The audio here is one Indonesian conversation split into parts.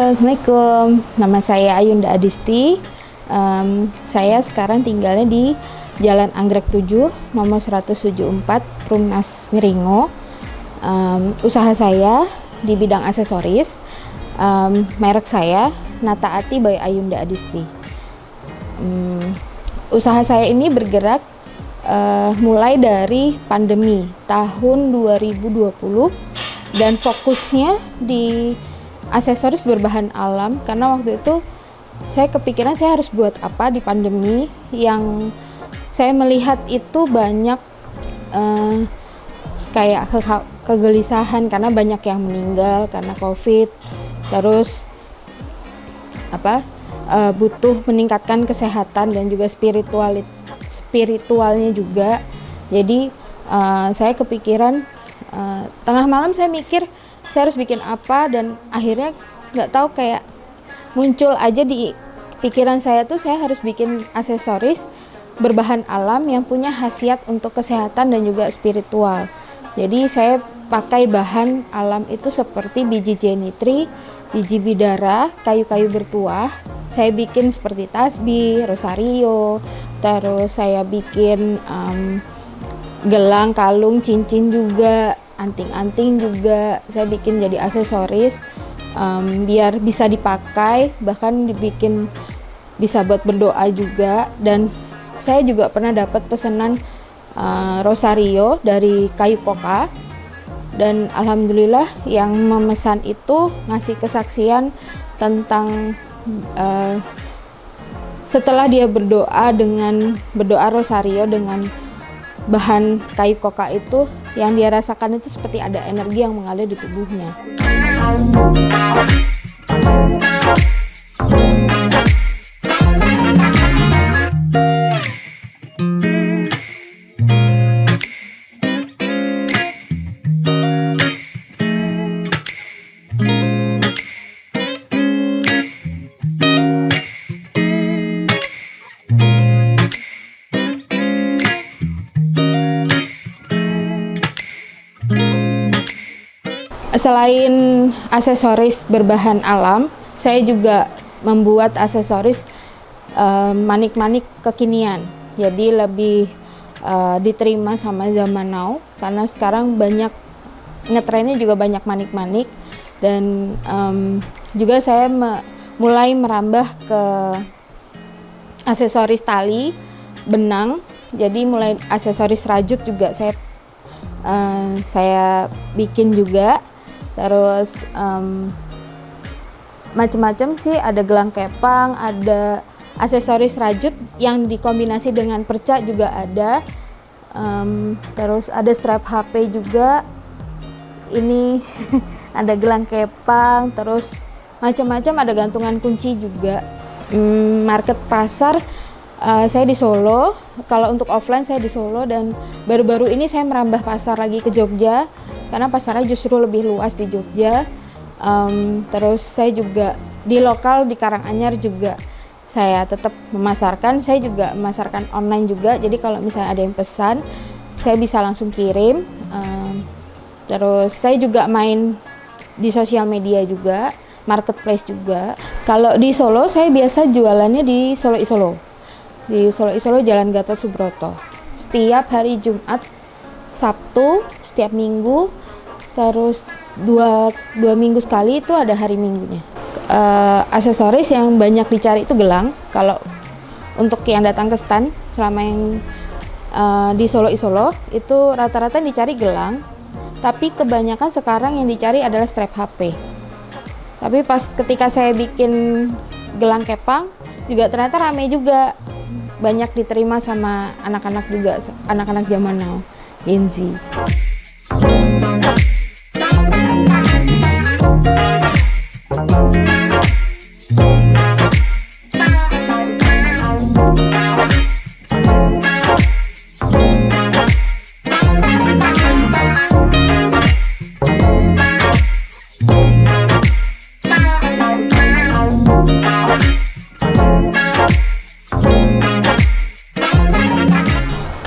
Assalamualaikum, nama saya Ayunda Adisti. Saya sekarang tinggalnya di Jalan Anggrek 7, nomor 174, Perumnas Ngeringo. Usaha saya di bidang aksesoris. Merek saya Nataati by Ayunda Adisti. Usaha saya ini bergerak mulai dari pandemi tahun 2020 dan fokusnya di aksesoris berbahan alam, karena waktu itu saya kepikiran saya harus buat apa di pandemi yang saya melihat itu banyak kayak kegelisahan karena banyak yang meninggal karena COVID, terus butuh meningkatkan kesehatan dan juga spiritualnya juga. Jadi saya kepikiran tengah malam saya mikir saya harus bikin apa, dan akhirnya nggak tahu kayak muncul aja di pikiran saya tuh saya harus bikin aksesoris berbahan alam yang punya khasiat untuk kesehatan dan juga spiritual. Jadi saya pakai bahan alam itu seperti biji jenitri, biji bidara, kayu-kayu bertuah. Saya bikin seperti tasbih, rosario, terus saya bikin gelang, kalung, cincin juga, anting-anting juga saya bikin jadi aksesoris biar bisa dipakai, bahkan dibikin bisa buat berdoa juga. Dan saya juga pernah dapat pesanan rosario dari kayu koka, dan alhamdulillah yang memesan itu ngasih kesaksian tentang setelah dia berdoa rosario dengan bahan kayu koka itu, yang dia rasakan itu seperti ada energi yang mengalir di tubuhnya. Selain aksesoris berbahan alam, saya juga membuat aksesoris manik-manik kekinian. Jadi lebih diterima sama zaman now, karena sekarang banyak ngetrennya juga banyak manik-manik. Dan juga saya mulai merambah ke aksesoris tali, benang. Jadi mulai aksesoris rajut juga saya bikin juga. Terus macam-macam sih, ada gelang kepang, ada aksesoris rajut yang dikombinasi dengan perca juga ada. Terus ada strap HP juga. Ini ada gelang kepang, terus macam-macam, ada gantungan kunci juga. Market pasar saya di Solo. Kalau untuk offline saya di Solo, dan baru-baru ini saya merambah pasar lagi ke Jogja karena pasarnya justru lebih luas di Jogja. Terus saya juga di lokal di Karanganyar juga saya tetap memasarkan. Saya juga memasarkan online juga, jadi kalau misalnya ada yang pesan saya bisa langsung kirim. Terus saya juga main di sosial media juga, marketplace juga. Kalau di Solo saya biasa jualannya di Solo Isolo. Di Solo Isolo Jalan Gatot Subroto. Setiap hari Jumat, Sabtu, setiap minggu, terus dua minggu sekali itu ada hari minggunya. Aksesoris yang banyak dicari itu gelang. Kalau untuk yang datang ke stand selama yang di Solo Isolo itu rata-rata dicari gelang, tapi kebanyakan sekarang yang dicari adalah strap HP. Tapi pas ketika saya bikin gelang kepang juga ternyata rame juga, banyak diterima sama anak-anak juga, anak-anak zaman now, Gen Z.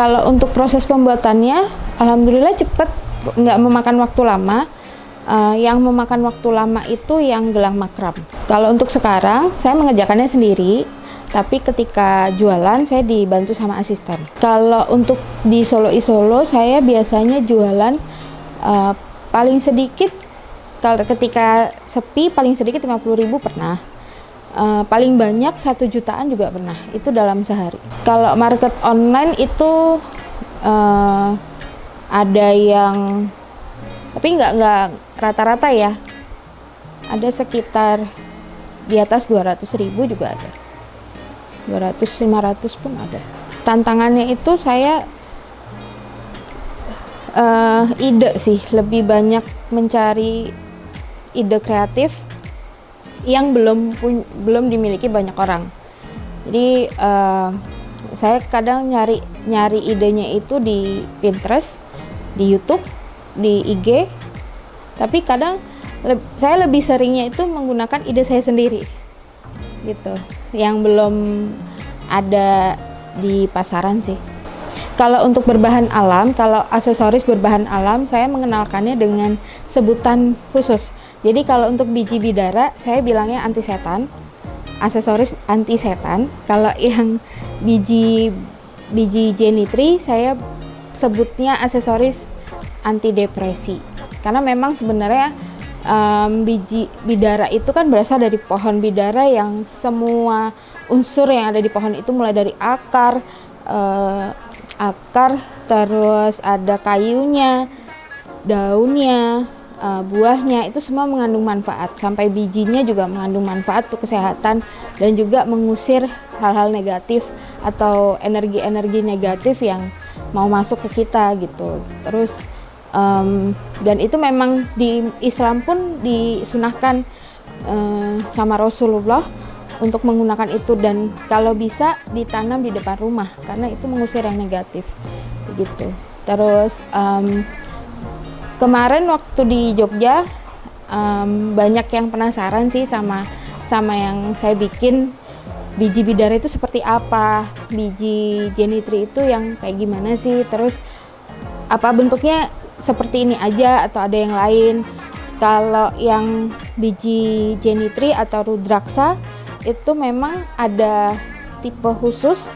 Kalau untuk proses pembuatannya, alhamdulillah cepat, nggak memakan waktu lama. Yang memakan waktu lama itu yang gelang makram. Kalau untuk sekarang saya mengerjakannya sendiri, tapi ketika jualan saya dibantu sama asisten. Kalau untuk di Solo Isolo saya biasanya jualan paling sedikit, kalau ketika sepi paling sedikit 50.000 pernah. Paling banyak 1 jutaan juga pernah, itu dalam sehari. Kalau market online itu ada yang, tapi nggak rata-rata ya, ada sekitar di atas 200.000 juga ada, 200-500 pun ada. Tantangannya itu saya ide sih, lebih banyak mencari ide kreatif yang belum dimiliki banyak orang. Jadi saya kadang nyari idenya itu di Pinterest, di YouTube, di IG, tapi kadang saya lebih seringnya itu menggunakan ide saya sendiri gitu, yang belum ada di pasaran sih. Kalau untuk berbahan alam, kalau aksesoris berbahan alam, saya mengenalkannya dengan sebutan khusus. Jadi kalau untuk biji bidara, saya bilangnya anti setan, aksesoris anti setan. Kalau yang biji jenitri, saya sebutnya aksesoris anti depresi. Karena memang sebenarnya biji bidara itu kan berasal dari pohon bidara, yang semua unsur yang ada di pohon itu mulai dari akar, terus ada kayunya, daunnya, buahnya, itu semua mengandung manfaat. Sampai bijinya juga mengandung manfaat untuk kesehatan dan juga mengusir hal-hal negatif atau energi-energi negatif yang mau masuk ke kita gitu. Terus dan itu memang di Islam pun disunahkan sama Rasulullah untuk menggunakan itu, dan kalau bisa ditanam di depan rumah karena itu mengusir yang negatif begitu. Terus kemarin waktu di Jogja banyak yang penasaran sih sama yang saya bikin. Biji bidara itu seperti apa, biji jenitri itu yang kayak gimana sih, terus apa bentuknya seperti ini aja atau ada yang lain. Kalau yang biji jenitri atau rudraksa itu memang ada tipe khusus.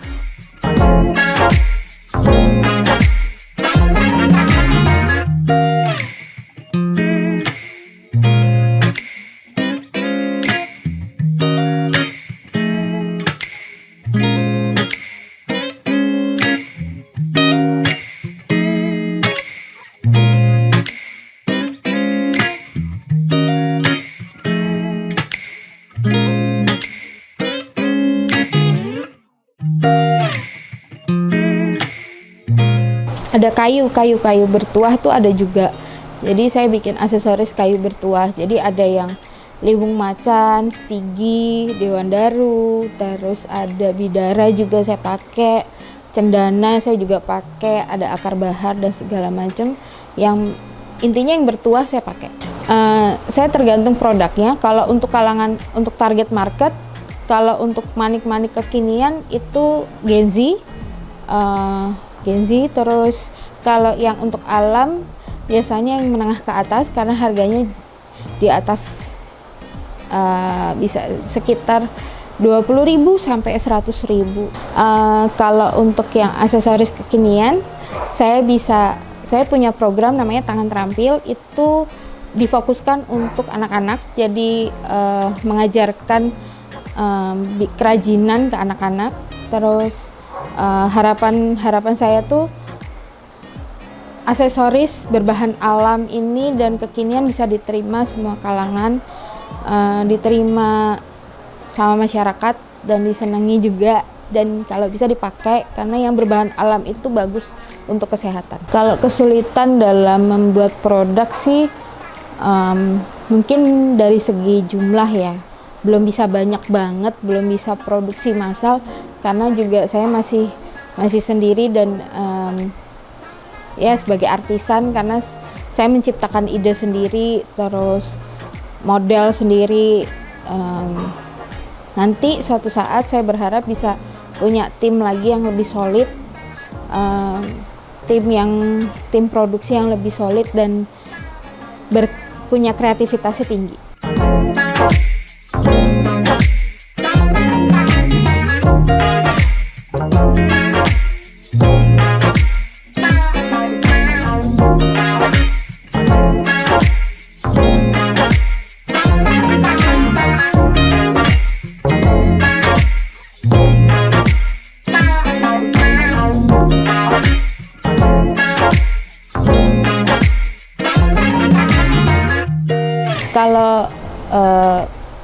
Ada kayu bertuah tuh ada juga. Jadi saya bikin aksesoris kayu bertuah. Jadi ada yang liwung macan, stigi, dewan daru, terus ada bidara juga saya pakai, cendana saya juga pakai, ada akar bahar dan segala macam. Yang intinya yang bertuah saya pakai. Saya tergantung produknya. Kalau untuk kalangan, untuk target market, kalau untuk manik-manik kekinian itu Genzi, terus kalau yang untuk alam biasanya yang menengah ke atas karena harganya di atas bisa sekitar 20.000 sampai 100.000. Kalau untuk yang aksesoris kekinian, saya punya program namanya Tangan Terampil, itu difokuskan untuk anak-anak, jadi mengajarkan kerajinan ke anak-anak. Terus harapan saya tuh aksesoris berbahan alam ini dan kekinian bisa diterima semua kalangan, diterima sama masyarakat dan disenangi juga, dan kalau bisa dipakai karena yang berbahan alam itu bagus untuk kesehatan. Kalau kesulitan dalam membuat produk sih mungkin dari segi jumlah ya, belum bisa banyak banget, belum bisa produksi massal karena juga saya masih sendiri dan ya sebagai artisan, karena saya menciptakan ide sendiri, terus model sendiri. Nanti suatu saat saya berharap bisa punya tim lagi yang lebih solid, tim produksi yang lebih solid dan punya kreativitasnya tinggi.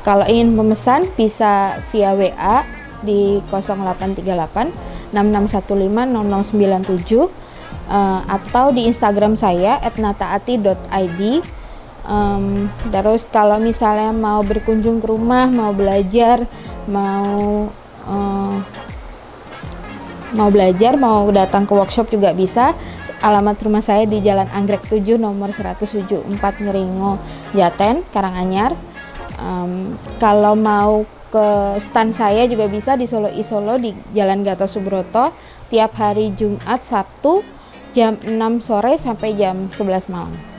Kalau ingin memesan bisa via WA di 0838 6615 0097 atau di Instagram saya @nataati.id. Terus kalau misalnya mau berkunjung ke rumah, mau belajar, mau mau datang ke workshop juga bisa. Alamat rumah saya di Jalan Anggrek 7 nomor 174 Ngeringo, Jaten, Karanganyar. Kalau mau ke stand saya juga bisa di Solo Isolo di Jalan Gatot Subroto tiap hari Jumat Sabtu jam 6 sore sampai jam 11 malam.